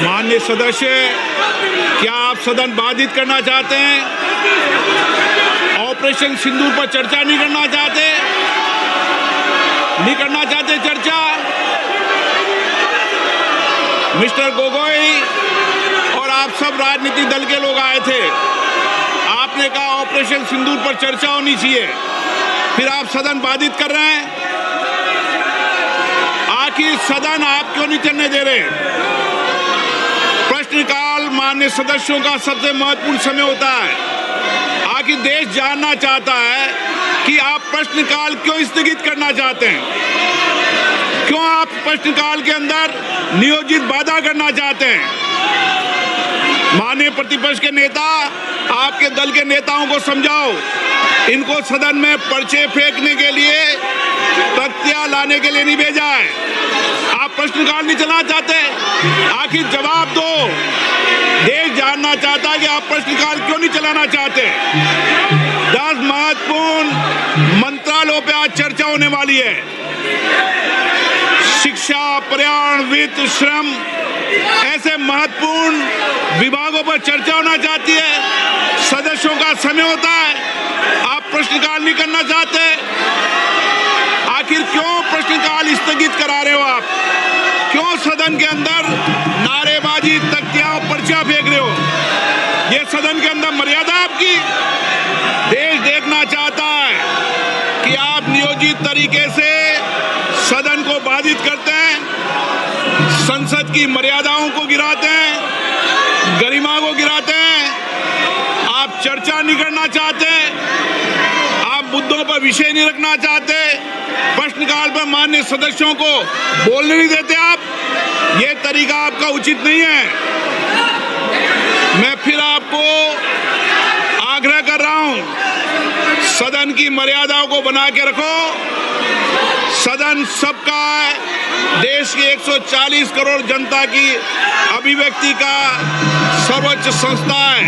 माननीय सदस्य, क्या आप सदन बाधित करना चाहते हैं? ऑपरेशन सिंदूर पर चर्चा नहीं करना चाहते? नहीं करना चाहते चर्चा? मिस्टर गोगोई और आप सब राजनीतिक दल के लोग आए थे, आपने कहा ऑपरेशन सिंदूर पर चर्चा होनी चाहिए, फिर आप सदन बाधित कर रहे हैं। आखिर सदन आप क्यों नहीं चलने दे रहे? प्रश्नकाल माननीय सदस्यों का सबसे महत्वपूर्ण समय होता है। आखिर देश जानना चाहता है कि आप प्रश्नकाल क्यों स्थगित करना चाहते हैं, क्यों आप प्रश्नकाल के अंदर नियोजित बाधा करना चाहते हैं। माननीय प्रतिपक्ष के नेता, आपके दल के नेताओं को समझाओ, इनको सदन में पर्चे फेंकने के लिए, तख्तियां लाने के लिए नहीं भेजा है। आप प्रश्नकाल नहीं चलाना चाहते, आखिर जवाब दो। देश जानना चाहता है कि आप प्रश्नकाल क्यों नहीं चलाना चाहते। 10 महत्वपूर्ण मंत्रालयों पे आज चर्चा होने वाली है। शिक्षा, पर्यावरण, वित्त, श्रम, ऐसे महत्वपूर्ण विभागों पर चर्चा होना चाहती है। सदस्यों का समय होता है, आप प्रश्नकाल नहीं करना चाहते। आखिर क्यों प्रश्नकाल स्थगित करा रहे हो आप? क्यों सदन के अंदर नारेबाजी, तख्तियां, पर्चा फेंक रहे हो? ये सदन के अंदर मर्यादा आपकी? देश देखना चाहता है कि आप नियोजित तरीके से सदन को बाधित करते हैं, संसद की मर्यादाओं को गिराते हैं, गरिमा को गिराते हैं। आप चर्चा नहीं करना चाहते, आप मुद्दों पर विषय नहीं रखना चाहते, प्रश्नकाल पर माननीय सदस्यों को बोलने नहीं देते आप। ये तरीका आपका उचित नहीं है। मैं फिर आपको आग्रह कर रहा हूं, सदन की मर्यादाओं को बना के रखो। सदन सबका है, देश की 140 करोड़ जनता की अभिव्यक्ति का सर्वोच्च संस्था है।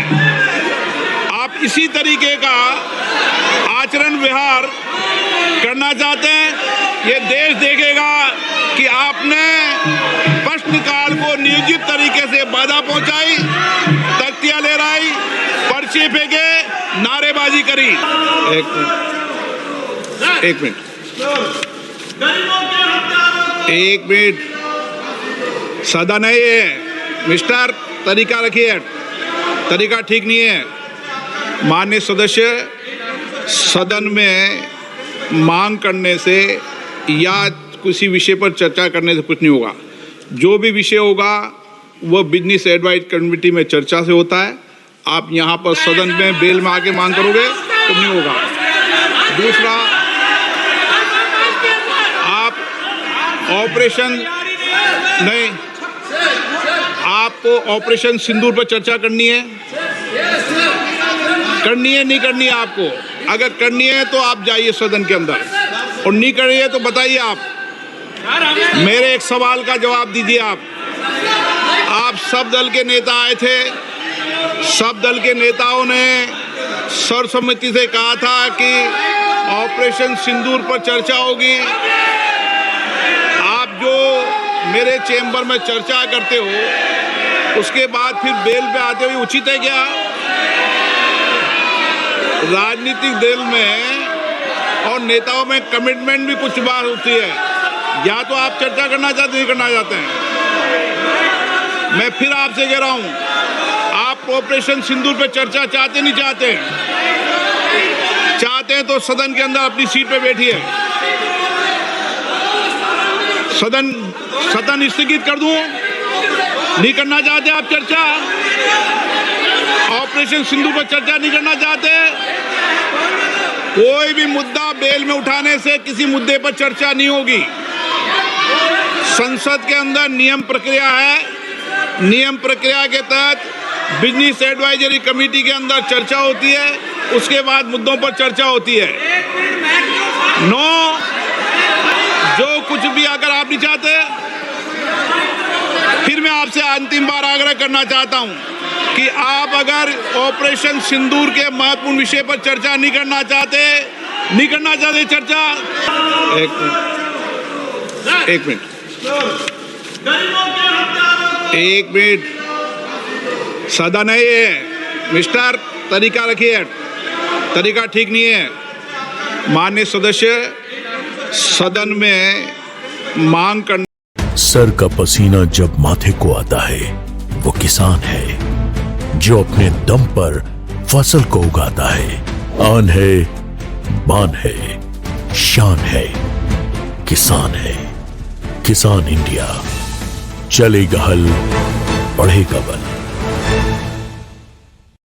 आप इसी तरीके का आचरण व्यवहार करना चाहते हैं, ये देश देखेगा कि आपने प्रश्नकाल को नियोजित तरीके से बाधा पहुंचाई, तख्तियां लहराई, पर्चे फेंके, नारेबाजी करी। एक मिनट, सदन है ये मिस्टर, तरीका रखिए, तरीका ठीक नहीं है। माननीय सदस्य, सदन में मांग करने से या किसी विषय पर चर्चा करने से कुछ नहीं होगा। जो भी विषय होगा वो बिजनेस एडवाइज कमेटी में चर्चा से होता है। आप यहाँ पर सदन में बेल में आके मांग करोगे तो नहीं होगा। दूसरा, आप ऑपरेशन नहीं, आपको ऑपरेशन सिंदूर पर चर्चा करनी है, नहीं करनी है आपको? अगर करनी है तो आप जाइए सदन के अंदर, और नहीं करनी है तो बताइए आप। मेरे एक सवाल का जवाब दीजिए आप सब दल के नेता आए थे, सब दल के नेताओं ने सर्वसम्मति से कहा था कि ऑपरेशन सिंदूर पर चर्चा होगी। आप जो मेरे चेंबर में चर्चा करते हो, उसके बाद फिर बेल पे आते हुए उचित है क्या? राजनीतिक दल में और नेताओं में कमिटमेंट भी कुछ बात होती है, या तो आप चर्चा करना चाहते नहीं करना चाहते हैं। मैं फिर आपसे कह रहा हूं, आप ऑपरेशन सिंदूर पे चर्चा चाहते नहीं चाहते? चाहते हैं तो सदन के अंदर अपनी सीट पे बैठिए। सदन स्थगित कर दूं? नहीं करना चाहते आप चर्चा? ऑपरेशन सिंदूर पर चर्चा नहीं करना चाहते? कोई भी मुद्दा बेल में उठाने से किसी मुद्दे पर चर्चा नहीं होगी। संसद के अंदर नियम प्रक्रिया है, नियम प्रक्रिया के तहत बिजनेस एडवाइजरी कमेटी के अंदर चर्चा होती है, उसके बाद मुद्दों पर चर्चा होती है। जो कुछ भी अगर आप नहीं चाहते, फिर मैं आपसे अंतिम बार आग्रह करना चाहता हूं कि आप अगर ऑपरेशन सिंदूर के महत्वपूर्ण विषय पर चर्चा नहीं करना चाहते चर्चा। एक मिनट, एक मिनट, सदन है ये मिस्टर, तरीका रखिए, तरीका ठीक नहीं है। माननीय सदस्य सदन में मांग करने। सर का पसीना जब माथे को आता है वो किसान है जो अपने दम पर फसल को उगाता है। आन है, बान है, शान है, किसान है। किसान इंडिया, चलेगा हल, बढ़ेगा बल।